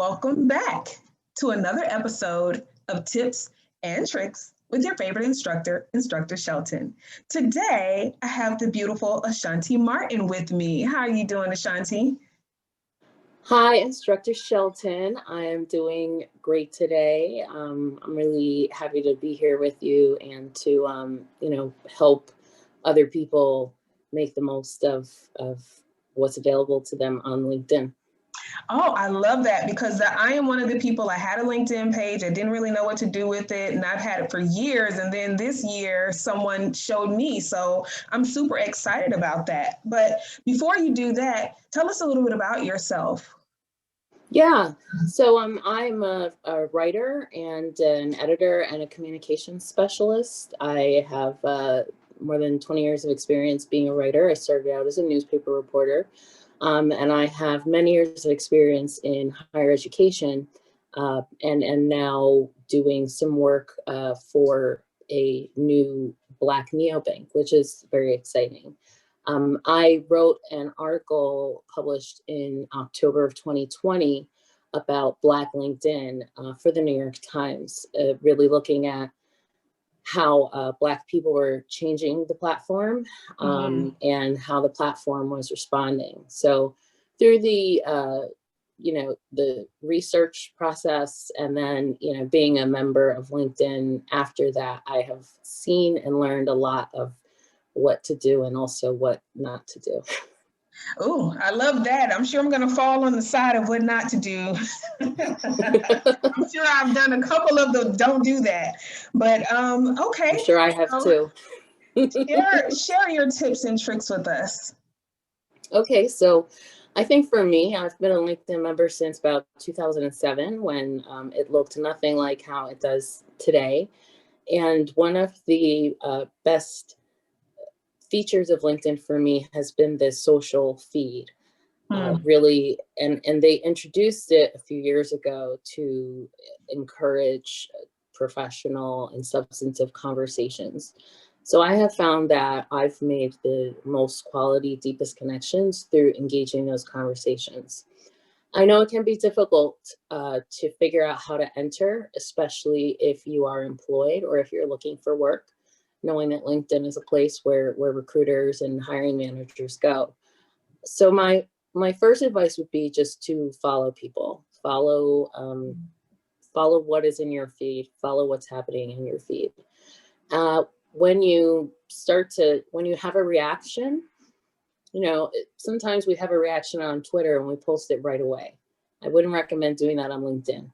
welcome back to another episode of Tips and Tricks with your favorite instructor, Instructor Shelton. Today, I have the beautiful Ashanti Martin with me. How are you doing, Ashanti? Hi, Instructor Shelton. I am doing great today. I'm really happy to be here with you and to, help other people make the most of what's available to them on LinkedIn. Oh, I love that because I am one of the people, I had a LinkedIn page. I didn't really know what to do with it, and I've had it for years. And then this year, someone showed me. So I'm super excited about that. But before you do that, tell us a little bit about yourself. Yeah, so I'm a writer and an editor and a communications specialist. I have more than 20 years of experience being a writer. I started out as a newspaper reporter, and I have many years of experience in higher education, and now doing some work for a new Black neobank, which is very exciting. I wrote an article published in October of 2020 about Black LinkedIn for the New York Times, really looking at how Black people were changing the platform and how the platform was responding. So through the research process and then, being a member of LinkedIn after that, I have seen and learned a lot of what to do and also what not to do. Oh, I love that. I'm sure I'm going to fall on the side of what not to do. I'm sure I've done a couple of the don't do that. But okay. I'm sure I have too. share your tips and tricks with us. Okay, so I think for me, I've been a LinkedIn member since about 2007 when it looked nothing like how it does today. And one of the best features of LinkedIn for me has been this social feed. Really, and they introduced it a few years ago to encourage professional and substantive conversations. So I have found that I've made the most quality, deepest connections through engaging those conversations. I know it can be difficult to figure out how to enter, especially if you are employed or if you're looking for work, knowing that LinkedIn is a place where recruiters and hiring managers go. So my first advice would be just to follow people, follow what is in your feed, follow what's happening in your feed. When you have a reaction, sometimes we have a reaction on Twitter and we post it right away. I wouldn't recommend doing that on LinkedIn.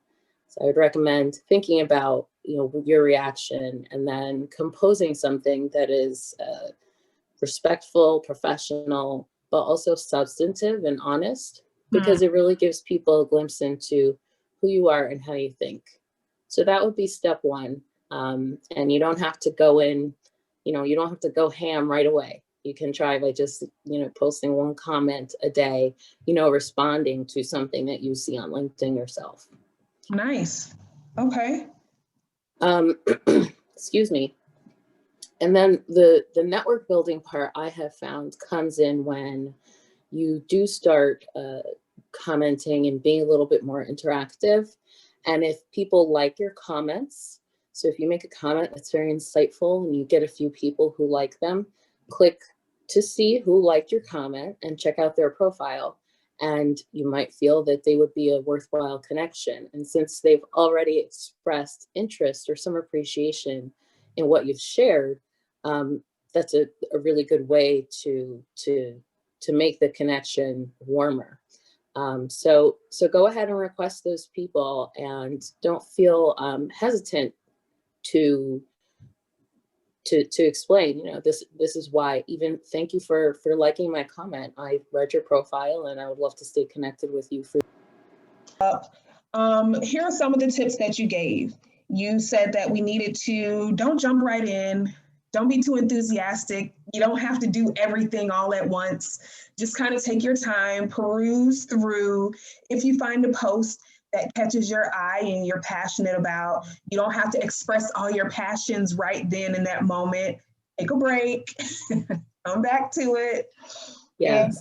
So I would recommend thinking about, your reaction and then composing something that is respectful, professional, but also substantive and honest, because it really gives people a glimpse into who you are and how you think. So that would be step one. And you don't have to go in, you don't have to go ham right away. You can try by just, posting one comment a day, responding to something that you see on LinkedIn yourself. Nice. Okay. Excuse me. And then the network building part I have found comes in when you do start commenting and being a little bit more interactive. And if people like your comments, so if you make a comment that's very insightful and you get a few people who like them, click to see who liked your comment and check out their profile. And you might feel that they would be a worthwhile connection. And since they've already expressed interest or some appreciation in what you've shared, that's a really good way to make the connection warmer. So go ahead and request those people and don't feel hesitant to explain, this is why. Even thank you for liking my comment. I read your profile and I would love to stay connected with you. Here are some of the tips that you gave. You said that we needed to don't jump right in. Don't be too enthusiastic. You don't have to do everything all at once. Just kind of take your time, peruse through. If you find a post that catches your eye and you're passionate about, you don't have to express all your passions right then in that moment. Take a break, come back to it. Yes.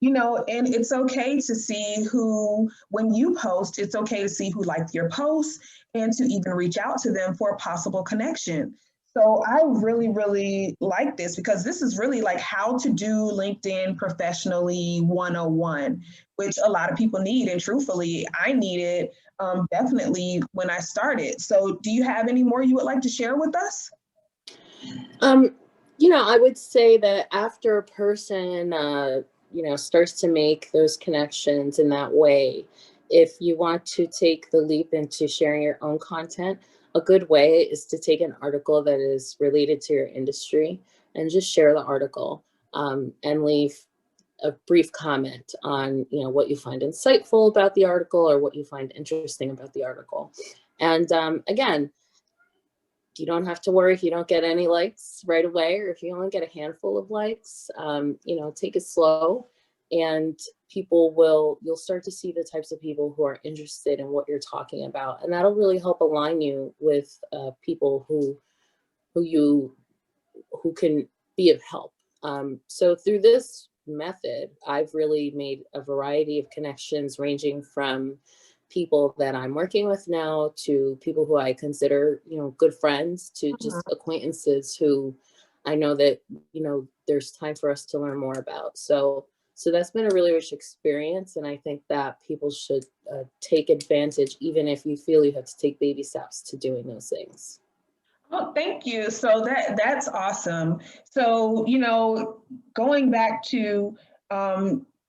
And it's okay to see when you post, it's okay to see who liked your post and to even reach out to them for a possible connection. So I really, really like this because this is really like how to do LinkedIn professionally 101, which a lot of people need. And truthfully, I needed definitely when I started. So do you have any more you would like to share with us? I would say that after a person, starts to make those connections in that way, if you want to take the leap into sharing your own content, a good way is to take an article that is related to your industry and just share the article, and leave a brief comment on, what you find insightful about the article or what you find interesting about the article. And again, you don't have to worry if you don't get any likes right away, or if you only get a handful of likes. Take it slow, and you'll start to see the types of people who are interested in what you're talking about, and that'll really help align you with people who can be of help. So through this method, I've really made a variety of connections, ranging from people that I'm working with now to people who I consider, good friends, to just acquaintances who I know that, there's time for us to learn more about. So that's been a really rich experience. And I think that people should take advantage, even if you feel you have to take baby steps to doing those things. Oh, thank you. So that's awesome. So, going back to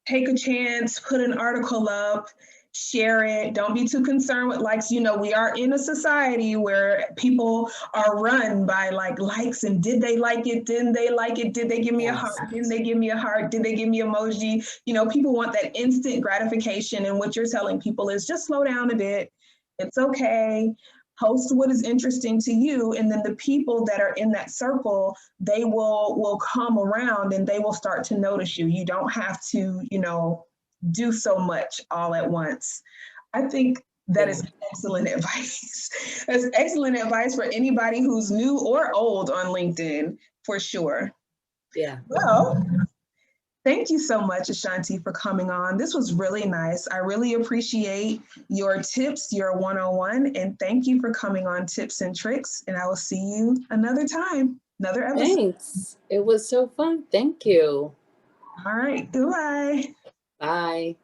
take a chance, put an article up, share it. Don't be too concerned with likes. We are in a society where people are run by likes and did they like it? Didn't they like it? Did they give me a heart? Didn't they give me a heart? Did they give me emoji? People want that instant gratification. And what you're telling people is just slow down a bit. It's okay. Post what is interesting to you, and then the people that are in that circle, they will come around and they will start to notice you. You don't have to do so much all at once. I think that is excellent advice. That's excellent advice for anybody who's new or old on LinkedIn, for sure. Yeah. Well, thank you so much, Ashanti, for coming on. This was really nice. I really appreciate your tips, your 101, and thank you for coming on Tips and Tricks. And I will see you another time, another episode. Thanks. It was so fun. Thank you. All right. Goodbye. Bye.